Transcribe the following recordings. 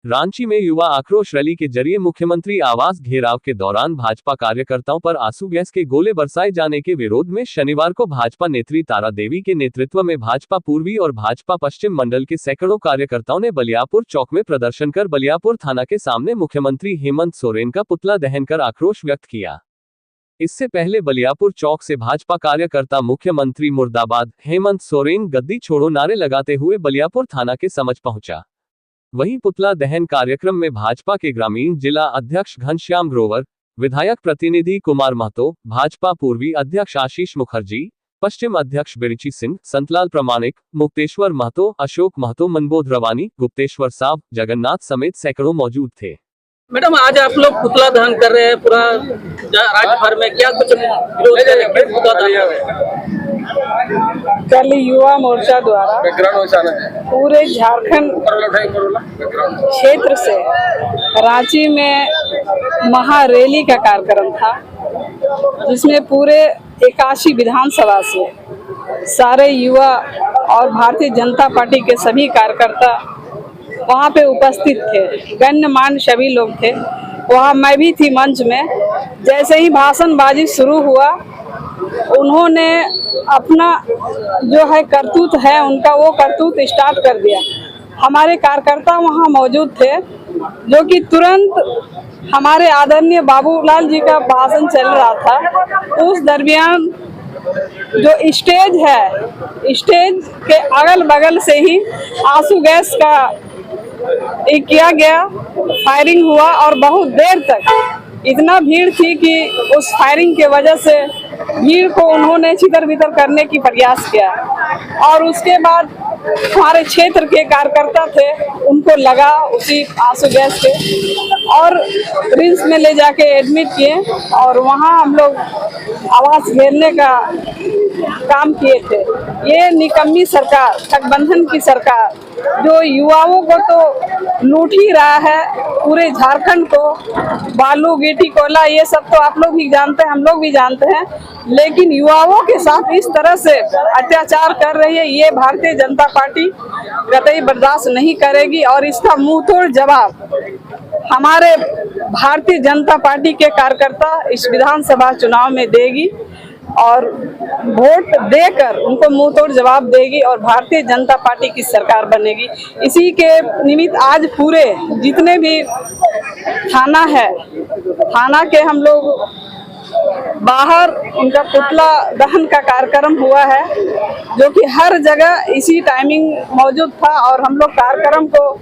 रांची में युवा आक्रोश रैली के जरिए मुख्यमंत्री आवास घेराव के दौरान भाजपा कार्यकर्ताओं पर आंसू गैस के गोले बरसाए जाने के विरोध में शनिवार को भाजपा नेत्री तारा देवी के नेतृत्व में भाजपा पूर्वी और भाजपा पश्चिम मंडल के सैकड़ों कार्यकर्ताओं ने बलियापुर चौक में प्रदर्शन कर बलियापुर थाना के सामने मुख्यमंत्री हेमंत सोरेन का पुतला दहन कर आक्रोश व्यक्त किया। इससे पहले बलियापुर चौक से भाजपा कार्यकर्ता मुख्यमंत्री मुर्दाबाद, हेमंत सोरेन गद्दी छोड़ो नारे लगाते हुए बलियापुर थाना के समक्ष पहुंचा। वहीं पुतला दहन कार्यक्रम में भाजपा के ग्रामीण जिला अध्यक्ष घनश्याम ग्रोवर, विधायक प्रतिनिधि कुमार महतो, भाजपा पूर्वी अध्यक्ष आशीष मुखर्जी, पश्चिम अध्यक्ष बिरची सिंह, संतलाल प्रमाणिक, मुक्तेश्वर महतो, अशोक महतो, मनबोध रवानी, गुप्तेश्वर साहब, जगन्नाथ समेत सैकड़ों मौजूद थे। मैडम, आज आप लोग पुतला दहन कर रहे हैं पूरा राज्य भर में, क्या कुछ विरोध कर रहे हैं पुतला दहन? कल युवा मोर्चा द्वारा पूरे झारखंड क्षेत्र से रांची में महारैली का कार्यक्रम था, जिसमें पूरे 81 विधानसभा से सारे युवा और भारतीय जनता पार्टी के सभी कार्यकर्ता वहाँ पे उपस्थित थे। गण्यमान्य सभी लोग थे वहाँ, मैं भी थी मंच में। जैसे ही भाषणबाजी शुरू हुआ, उन्होंने अपना जो है करतूत है उनका, वो करतूत स्टार्ट कर दिया। हमारे कार्यकर्ता वहाँ मौजूद थे, जो कि तुरंत हमारे आदरणीय बाबूलाल जी का भाषण चल रहा था, उस दरमियान जो स्टेज है, स्टेज के अगल बगल से ही आंसू गैस का किया गया, फायरिंग हुआ और बहुत देर तक इतना भीड़ थी कि उस फायरिंग के वजह से भीड़ को उन्होंने छितर-बितर करने की प्रयास किया। और उसके बाद हमारे क्षेत्र के कार्यकर्ता थे, उनको लगा उसी आंसू गैस के और रिम्स में ले जाके एडमिट किए और वहाँ हम लोग आवास घेरने का काम किए थे। ये निकम्मी सरकार, गठबंधन की सरकार, जो युवाओं को तो लूट ही रहा है, पूरे झारखंड को बालू, गिट्टी, कोयला, ये सब तो आप लोग भी जानते हैं, हम लोग भी जानते हैं, लेकिन युवाओं के साथ इस तरह से अत्याचार कर रही है, ये भारतीय जनता पार्टी कतई बर्दाश्त नहीं करेगी और इसका मुंहतोड़ जवाब हमारे भारतीय जनता पार्टी के कार्यकर्ता इस विधानसभा चुनाव में देगी और वोट देकर उनको मुंहतोड़ जवाब देगी और भारतीय जनता पार्टी की सरकार बनेगी। इसी के निमित्त आज पूरे जितने भी थाना है, थाना के हम लोग बाहर उनका पुतला दहन का कार्यक्रम हुआ है, जो कि हर जगह इसी टाइमिंग मौजूद था और हम लोग कार्यक्रम को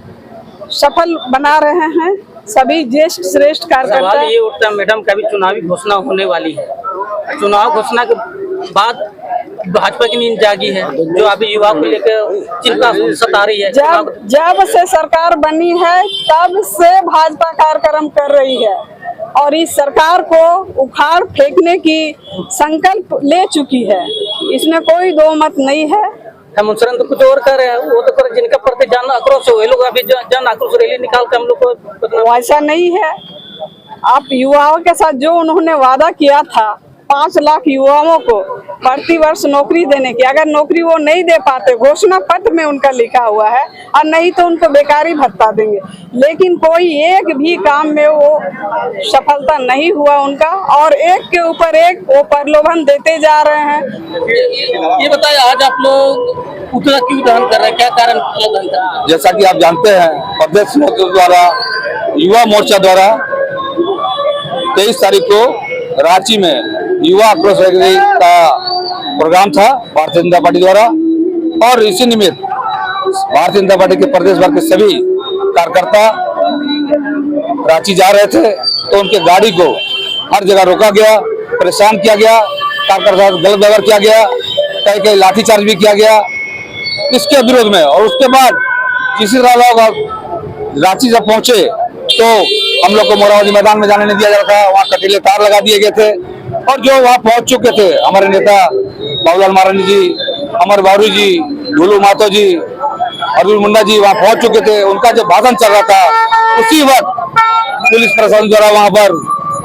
सफल बना रहे हैं। सभी ज्येष्ठ श्रेष्ठ कार्यकर्ता। सवाल ये उठता है मैडम, कभी चुनावी घोषणा होने वाली है, चुनाव घोषणा के बाद भाजपा की नींद जागी है, जो अभी युवा को लेकर चिंता सता रही है। जब से सरकार बनी है तब से भाजपा कार्यक्रम कर रही है और इस सरकार को उखाड़ फेंकने की संकल्प ले चुकी है, इसमें कोई दो मत नहीं है। हेमंत सोरेन तो कुछ और कर रहे हैं, वो तो कर जिनका प्रति जन आक्रोश हो, लोग अभी जन आक्रोश रैली निकाल कर हम लोग को। वैसा नहीं है। आप युवाओं के साथ जो उन्होंने वादा किया था 5 लाख युवाओं को प्रतिवर्ष नौकरी देने की, अगर नौकरी वो नहीं दे पाते, घोषणा पत्र में उनका लिखा हुआ है, और नहीं तो उनको बेकारी भत्ता देंगे, लेकिन कोई एक भी काम में वो सफलता नहीं हुआ उनका और एक के ऊपर एक वो प्रलोभन देते जा रहे हैं। ये बताइए, आज आप लोग पुतला क्यों दहन कर रहे हैं, क्या कारण पुतला दहन कर रहे हैं? जैसा कि आप जानते हैं, प्रदेश नेतृत्व द्वारा युवा मोर्चा द्वारा 23 तारीख को रांची में युवा आक्रोश रैली का प्रोग्राम था भारतीय जनता पार्टी द्वारा, और इसी निमित्त भारतीय जनता पार्टी के प्रदेश भर के सभी कार्यकर्ता रांची जा रहे थे, तो उनके गाड़ी को हर जगह रोका गया, परेशान किया गया, कार्यकर्ता गलत व्यवहार किया गया, कहीं लाठीचार्ज भी किया गया इसके विरोध में। और उसके बाद किसी तरह लोग रांची जब पहुंचे तो हम लोग को मोराबादी मैदान में जाने नहीं दिया जा रहा था, वहाँ कटीले तार लगा दिए गए थे, और जो वहाँ पहुंच चुके थे हमारे नेता बाबूलाल मारांडी जी, अमर बावरी जी, ढोलू महतो जी, अर्जुन मुंडा जी वहाँ पहुंच चुके थे। उनका जब भाषण चल रहा था उसी वक्त पुलिस प्रशासन द्वारा वहाँ पर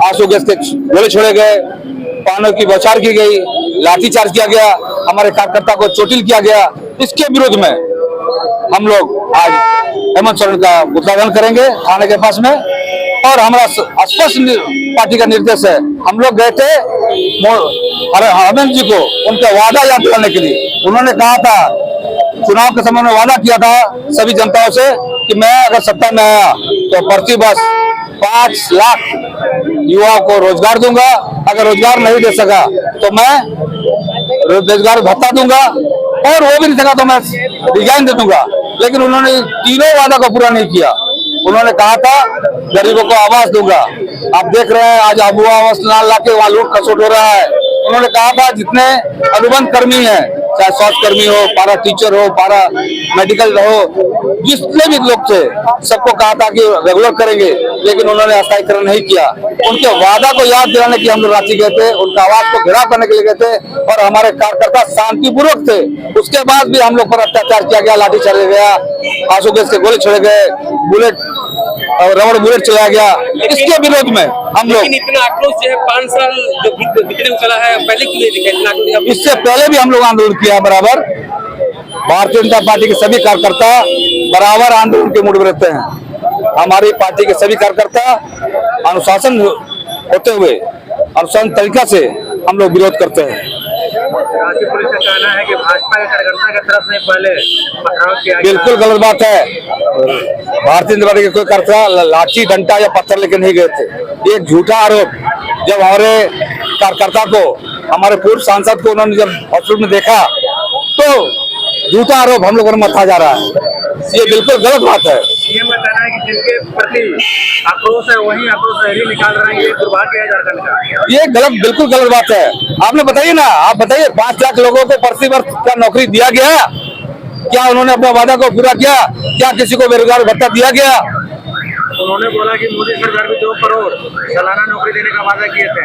आंसू गैस के गोले छोड़े गए, पानों की बौछार की गई, लाठीचार्ज किया गया, हमारे कार्यकर्ता को चोटिल किया गया। इसके विरोध में हम लोग आज हेमंत सोरेन का पुतला दहन करेंगे थाने के पास में। और हमारा स्पष्ट पार्टी का निर्देश है, हम लोग गए थे हेमंत जी को उनका वादा याद दिलाने के लिए। उन्होंने कहा था, चुनाव के समय में वादा किया था सभी जनताओं से कि मैं अगर सत्ता में आया तो प्रति वर्ष 5 लाख युवाओं को रोजगार दूंगा, अगर रोजगार नहीं दे सका तो मैं रोजगार भत्ता दूंगा, और वो भी नहीं सका तो मैं रिजाइन दे दूंगा। लेकिन उन्होंने तीनों वादा को पूरा नहीं किया। उन्होंने कहा था गरीबों को आवास दूंगा, आप देख रहे हैं आज आबू आवास ना लाके वहाँ लूट खसोट हो रहा है। उन्होंने कहा था जितने अनुबंध कर्मी हैं, चाहे स्वास्थ्य कर्मी हो, पारा टीचर हो, पारा मेडिकल हो, जितने भी लोग थे सबको कहा था कि रेगुलर करेंगे, लेकिन उन्होंने स्थायीकरण नहीं किया। उनके वादा को याद दिलाने के हम लोग रांची गए थे, उनका आवाज को घेराव करने के लिए गए थे, और हमारे कार्यकर्ता शांतिपूर्वक थे। उसके बाद भी हम लोग पर अत्याचार किया गया, लाठी चलाया गया, आंसू गैस के गोले छोड़े गए, बुलेट और रबड़ बुलेट चलाया गया। इसके विरोध में हम लोग, लेकिन इतना आक्रोश जो है 5 साल जो बीतने को चला है, पहले क्यों नहीं दिखा इतना आक्रोश? इससे पहले भी हम लोग आंदोलन किया है बराबर। भारतीय जनता पार्टी के सभी कार्यकर्ता बराबर आंदोलन के मूड में रहते हैं। हमारी पार्टी के सभी कार्यकर्ता अनुशासन होते हुए अनुशासन तरीका से हम लोग विरोध करते हैं। रांची पुलिस का कहना है कि भाजपा के कार्यकर्ता की तरफ से पहले पथराव किया गया। बिल्कुल गलत बात है। भारतीय जनता पार्टी के कोई कार्यकर्ता लाठी डंडा या पत्थर लेकर नहीं गए थे। ये एक झूठा आरोप। जब हमारे कार्यकर्ता को, हमारे पूर्व सांसद को उन्होंने जब हॉस्पिटल में देखा तो झूठा आरोप हम लोगों ने मथा जा रहा है। ये बिल्कुल गलत बात है। सीएम का कहना है कि जिनके प्रति आक्रोश है वही आक्रोश रैली निकाल रहे हैं, ये दुर्भाग्य है झारखंड का। ये गलत, बिल्कुल गलत बात है। आपने बताइए ना, आप बताइए 5 लाख लोगों को प्रति वर्ष क्या नौकरी दिया गया? क्या उन्होंने अपना वादा को पूरा किया? क्या किसी को बेरोजगार भत्ता दिया गया? उन्होंने बोला कि मोदी सरकार भी 2 करोड़ सालाना नौकरी देने का वादा किए थे।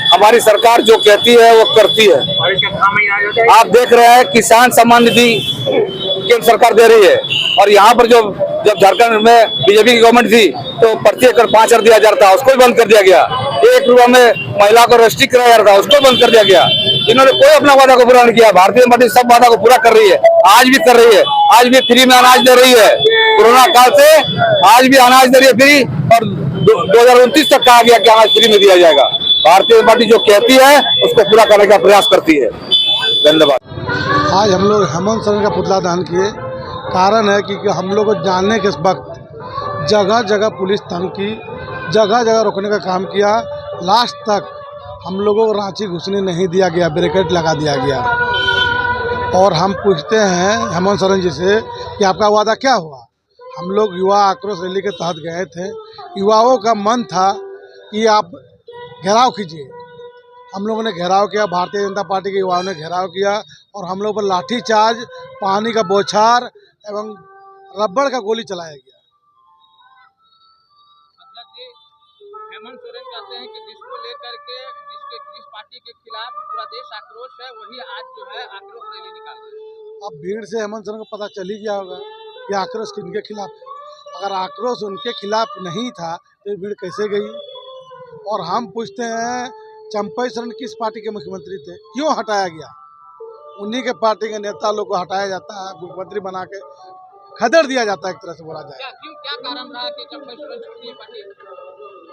हमारी सरकार जो कहती है वो करती है। और इसके काम में यहाँ जो आप देख रहे हैं किसान सम्मान निधि केंद्र सरकार दे रही है, और यहाँ पर जब झारखंड में बीजेपी की गवर्नमेंट थी तो प्रति एकड़ 5,000 दिया जा रहा था, उसको भी बंद कर दिया गया। 1 रुपया में महिला को रजिस्ट्री कराया जा रहा था, उसको बंद कर दिया गया। इन्होंने कोई अपना वादा को पूरा नहीं किया। भारतीय जनता पार्टी सब वादा को पूरा कर रही है, आज भी कर रही है। आज भी फ्री में अनाज दे रही है। कोरोना काल से आज भी अनाज दे रही है फ्री, और 2029 तक कहा गया कि अनाज फ्री में दिया जाएगा। भारतीय जनता पार्टी जो कहती है उसको पूरा करने का प्रयास करती है। धन्यवाद। आज हम लोग हेमंत सोरेन का पुतला दहन किए। कारण है कि हम लोग को जानने के वक्त जगह जगह पुलिस तंग की, जगह जगह रोकने का काम किया। लास्ट तक हम लोगों को रांची घुसने नहीं दिया गया, बैरिकेड लगा दिया गया। और हम पूछते हैं हेमंत सोरेन जी से कि आपका वादा क्या हुआ? हम लोग युवा आक्रोश रैली के तहत गए थे। युवाओं का मन था कि आप घेराव कीजिए। हम लोगों ने घेराव किया, भारतीय जनता पार्टी के युवाओं ने घेराव किया, और हम लोग पर लाठीचार्ज, पानी का बौछार एवं रबड़ का गोली चलाया गया। हेमंत सोरेन कहते हैं कि जिसको लेकर के जिस पार्टी के खिलाफ पूरा देश आक्रोश है, वही आज जो है आक्रोश रैली निकाल रहे हैं। अब भीड़ से हेमंत सोरेन को पता चल ही गया होगा कि आक्रोश किनके खिलाफ है। अगर आक्रोश उनके खिलाफ नहीं था तो भीड़ कैसे गई? और हम पूछते हैं चंपई सोरेन किस पार्टी के मुख्यमंत्री थे, क्यों हटाया गया? उन्हीं के पार्टी के नेता लोग को हटाया जाता है, मुख्यमंत्री बना के खदेड़ दिया जाता है, एक तरह से बोला जाए। क्या कारण रहा कि चंपई सोरेन छोड़ दिए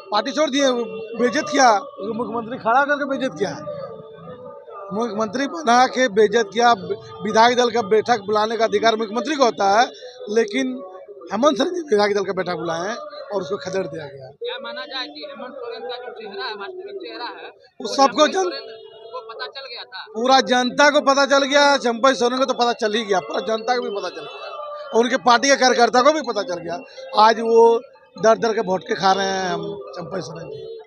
पार्टी छोड़ दिए? बेइज्जत किया, मुख्यमंत्री खड़ा करके बेइज्जत किया, मुख्यमंत्री बना के बेइज्जत किया। विधायक दल का बैठक बुलाने का अधिकार मुख्यमंत्री को होता है, लेकिन हेमंत सोरेन जी विधायक दल का बैठक बुलाए और उसको खदेड़ दिया गया। क्या माना जाए कि हेमंत सोरेन का जो चेहरा है, वास्तविक चेहरा है, उस सबको पता चल गया था? पूरा जनता को पता चल गया। चंपई सोरेन को तो पता चल ही गया, पूरा जनता को भी पता चल गया, और उनके पार्टी के कार्यकर्ता को भी पता चल गया। आज वो दर दर के भोटके खा रहे हैं हम चंपई सोरेन जी।